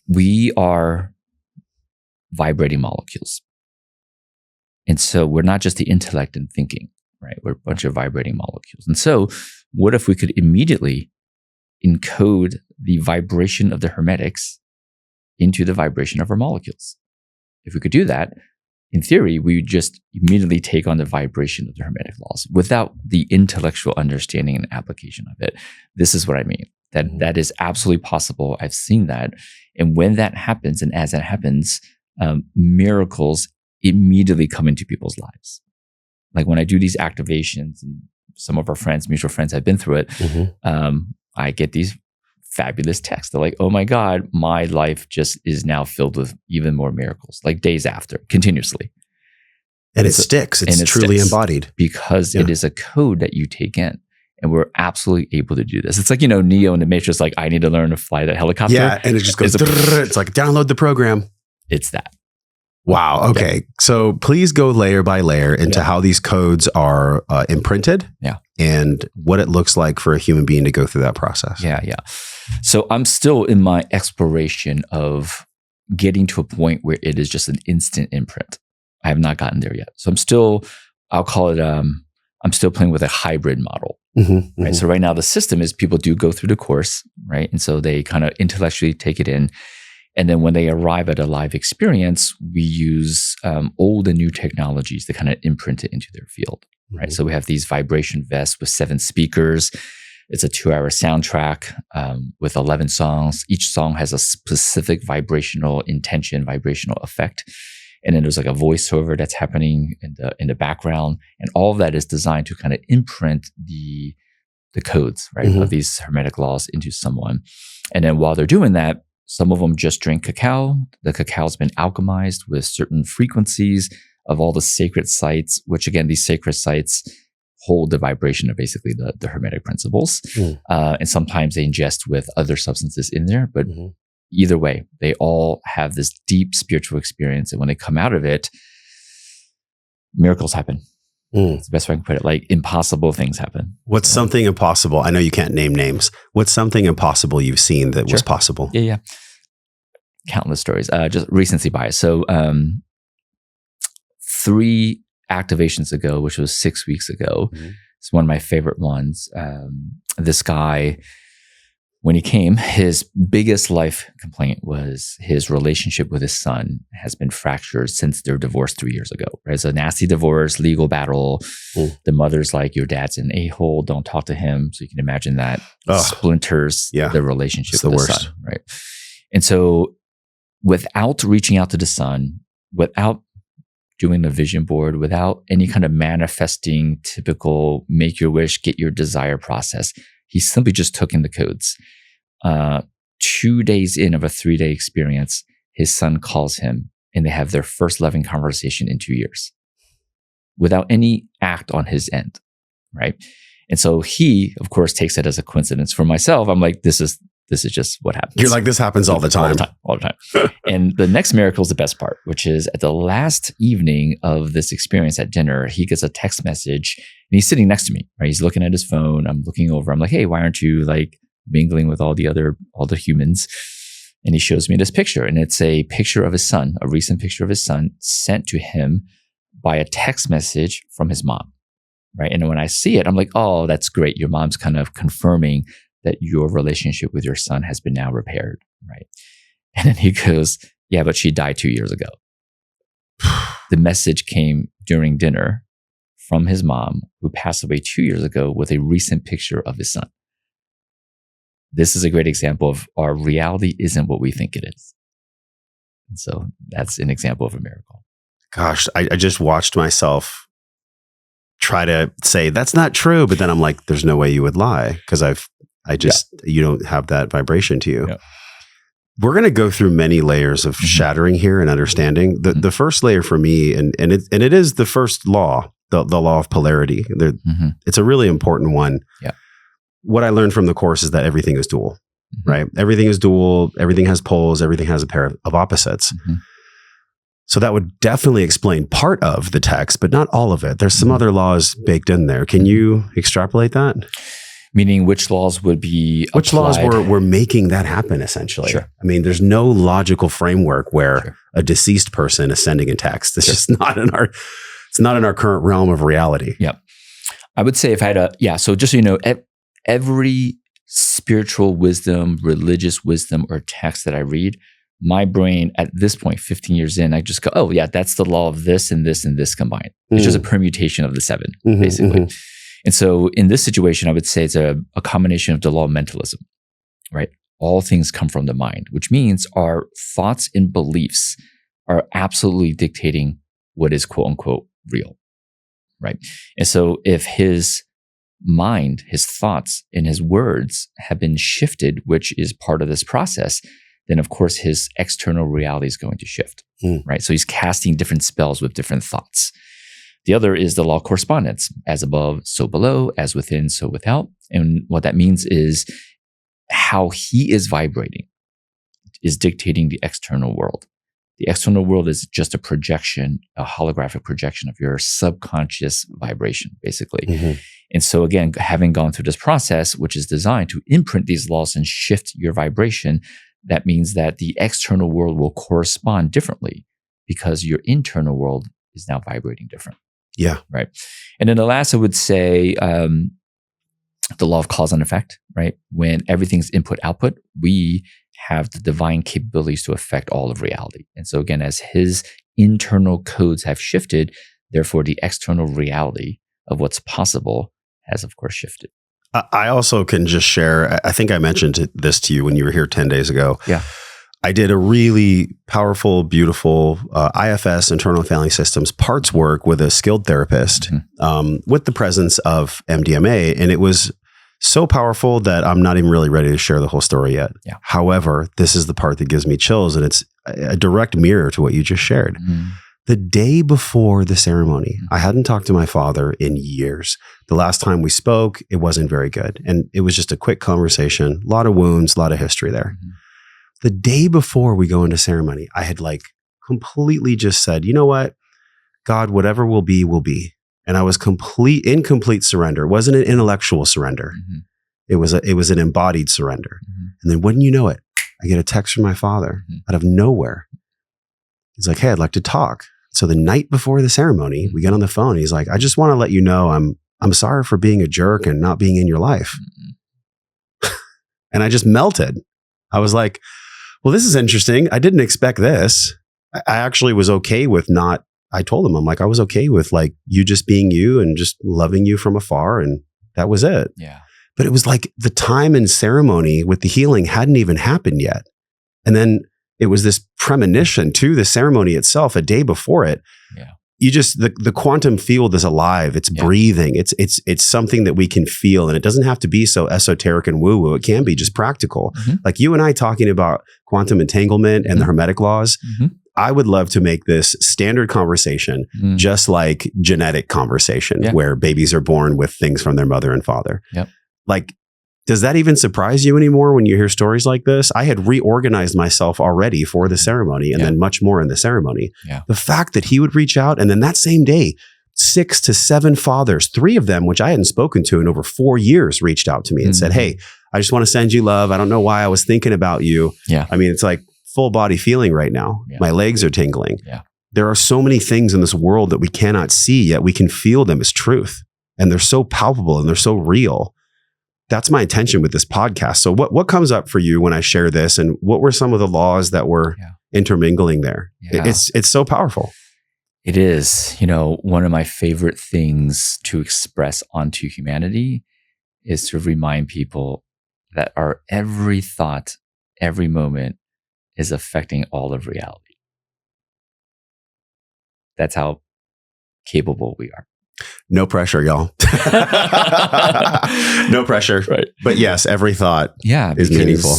we are vibrating molecules. And so we're not just the intellect and thinking, right? We're a bunch of vibrating molecules. And so what if we could immediately encode the vibration of the Hermetics into the vibration of our molecules? If we could do that, in theory, we would just immediately take on the vibration of the Hermetic laws without the intellectual understanding and application of it. This is what I mean. That is absolutely possible. I've seen that. And when that happens, and as that happens, miracles immediately come into people's lives. Like when I do these activations, and some of our friends, mutual friends, have been through it, I get these fabulous texts. They're like, oh my God, my life just is now filled with even more miracles, like days after, continuously. And it sticks. It's truly embodied. Because it is a code that you take in. And we're absolutely able to do this. It's like, Neo in the Matrix, like, I need to learn to fly that helicopter. Yeah, and it just goes, it's like, download the program. It's that. Wow. Okay. Yeah. So please go layer by layer into how these codes are imprinted and what it looks like for a human being to go through that process. Yeah. So I'm still in my exploration of getting to a point where it is just an instant imprint. I have not gotten there yet. So I'm still, I'll call it, I'm still playing with a hybrid model. Right. So right now the system is people do go through the course, right? And so they kind of intellectually take it in. And then when they arrive at a live experience, we use old and new technologies to kind of imprint it into their field, right? So we have these vibration vests with 7 speakers. It's a 2-hour soundtrack with 11 songs. Each song has a specific vibrational intention, vibrational effect. And then there's like a voiceover that's happening in the background. And all of that is designed to kind of imprint the codes, right, of these Hermetic laws into someone. And then while they're doing that, some of them just drink cacao. The cacao's been alchemized with certain frequencies of all the sacred sites, which again, these sacred sites hold the vibration of basically the Hermetic principles. And sometimes they ingest with other substances in there. But either way, they all have this deep spiritual experience. And when they come out of it, miracles happen. It's the best way I can put it. Like impossible things happen. What's something impossible? I know you can't name names. What's something impossible you've seen that was possible? Yeah. Countless stories. Just recency bias. So 3 activations ago, which was 6 weeks ago, it's one of my favorite ones. This guy, when he came, his biggest life complaint was his relationship with his son has been fractured since their divorce 3 years ago. Right? It's a nasty divorce, legal battle. The mother's like, your dad's an a-hole, don't talk to him. So you can imagine that splinters the relationship with the son. Right? And so without reaching out to the son, without doing a vision board, without any kind of manifesting typical make your wish, get your desire process, he simply just took in the codes. 2 days in of a 3-day experience, his son calls him and they have their first loving conversation in 2 years without any act on his end, right? And so he, of course, takes it as a coincidence. For myself, I'm like, this is just what happens. You're like, this happens all the time. All the time. And the next miracle is the best part, which is at the last evening of this experience at dinner, he gets a text message and he's sitting next to me, right? He's looking at his phone. I'm looking over. I'm like, hey, why aren't you like mingling with all the humans? And he shows me this picture, and it's a picture of his son, a recent picture of his son sent to him by a text message from his mom, right? And when I see it, I'm like, oh, that's great. Your mom's kind of confirming that your relationship with your son has been now repaired, right? And then he goes, yeah, but she died 2 years ago. The message came during dinner from his mom, who passed away 2 years ago, with a recent picture of his son. This is a great example of our reality isn't what we think it is. And so that's an example of a miracle. Gosh, I just watched myself try to say that's not true, but then I'm like, there's no way you would lie, because you don't have that vibration to you. Yeah. We're going to go through many layers of shattering here and understanding. The first layer for me, and it is the first law, the law of polarity. It's a really important one. Yeah. What I learned from the course is that everything is dual, right? Everything is dual. Everything has poles. Everything has a pair of opposites. So that would definitely explain part of the text, but not all of it. There's some other laws baked in there. Can you extrapolate that? Meaning which laws would be Which applied. laws were making that happen, essentially? Sure. I mean, there's no logical framework where Sure. a deceased person is sending a text. It's Sure. just it's not in our current realm of reality. Yeah. I would say if I had so just so you know, every spiritual wisdom, religious wisdom, or text that I read, my brain at this point, 15 years in, I just go, oh yeah, that's the law of this and this and this combined. It's just a permutation of the 7, basically. And so in this situation, I would say it's a combination of the law of mentalism, right? All things come from the mind, which means our thoughts and beliefs are absolutely dictating what is quote unquote real, right? And so if his mind, his thoughts, and his words have been shifted, which is part of this process, then of course his external reality is going to shift, right? So he's casting different spells with different thoughts. The other is the law of correspondence, as above, so below, as within, so without. And what that means is how he is vibrating is dictating the external world. The external world is just a projection, a holographic projection of your subconscious vibration, basically. And so again, having gone through this process, which is designed to imprint these laws and shift your vibration, that means that the external world will correspond differently because your internal world is now vibrating different. Yeah. Right. And then the last, I would say, the law of cause and effect, right? When everything's input output, we have the divine capabilities to affect all of reality. And so again, as his internal codes have shifted, therefore the external reality of what's possible has of course shifted. I also can just share, I think I mentioned this to you when you were here 10 days ago. Yeah. I did a really powerful, beautiful IFS, internal family systems, parts work with a skilled therapist with the presence of MDMA. And it was so powerful that I'm not even really ready to share the whole story yet. Yeah. However, this is the part that gives me chills, and it's a direct mirror to what you just shared. The day before the ceremony, I hadn't talked to my father in years. The last time we spoke, it wasn't very good. And it was just a quick conversation, a lot of wounds, a lot of history there. The day before we go into ceremony, I had completely just said, you know what, God, whatever will be, will be. And I was in complete surrender. It wasn't an intellectual surrender. It was an embodied surrender. And then wouldn't you know it, I get a text from my father out of nowhere. He's like, hey, I'd like to talk. So the night before the ceremony, we get on the phone. He's like, I just want to let you know I'm sorry for being a jerk and not being in your life. And I just melted. I was like, well, this is interesting. I didn't expect this. I actually was okay with I told him, I was okay with you just being you and just loving you from afar. And that was it. Yeah. But it was like the time and ceremony with the healing hadn't even happened yet. And then it was this premonition to the ceremony itself a day before it. Yeah. You just, the quantum field is alive. It's breathing. It's something that we can feel. And it doesn't have to be so esoteric and woo woo. It can be just practical. Like you and I talking about quantum entanglement and the Hermetic laws. I would love to make this standard conversation, just like genetic conversation, where babies are born with things from their mother and father. Does that even surprise you anymore when you hear stories like this? I had reorganized myself already for the ceremony and then much more in the ceremony. The fact that he would reach out and then that same day, 6 to 7 fathers, 3 of them, which I hadn't spoken to in over 4 years, reached out to me and said, hey, I just want to send you love. I don't know why I was thinking about you. I mean, it's like full body feeling right now. My legs are tingling. There are so many things in this world that we cannot see, yet we can feel them as truth. And they're so palpable and they're so real. That's my intention with this podcast. So what comes up for you when I share this, and what were some of the laws that were intermingling there? It's so powerful. It is. One of my favorite things to express onto humanity is to remind people that our every thought, every moment is affecting all of reality. That's how capable we are. No pressure, y'all. No pressure. Right. But yes, every thought is meaningful.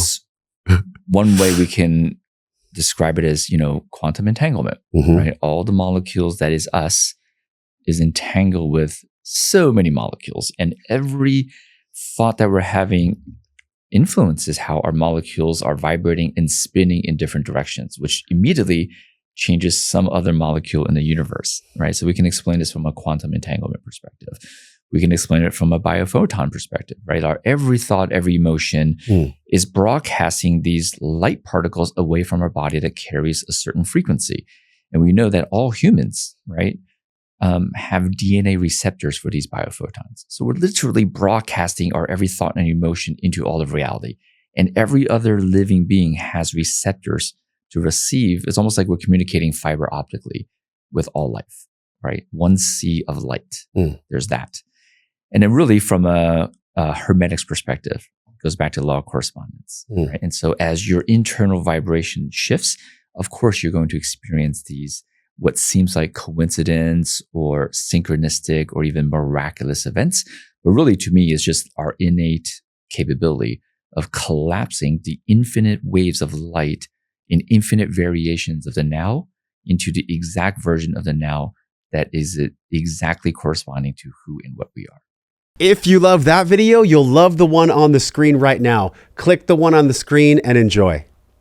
One way we can describe it as, quantum entanglement, right? All the molecules that is us is entangled with so many molecules, and every thought that we're having influences how our molecules are vibrating and spinning in different directions, which immediately changes some other molecule in the universe, right? So we can explain this from a quantum entanglement perspective. We can explain it from a biophoton perspective, right? Our every thought, every emotion is broadcasting these light particles away from our body that carries a certain frequency. And we know that all humans, right, have DNA receptors for these biophotons. So we're literally broadcasting our every thought and emotion into all of reality. And every other living being has receptors to receive. It's almost like we're communicating fiber optically with all life, right? One sea of light. There's that. And then really from a Hermetic perspective, it goes back to the law of correspondence, right? And so as your internal vibration shifts, of course, you're going to experience these, what seems like coincidence or synchronistic or even miraculous events. But really to me is just our innate capability of collapsing the infinite waves of light in infinite variations of the now into the exact version of the now that is exactly corresponding to who and what we are. If you love that video, you'll love the one on the screen right now. Click the one on the screen and enjoy.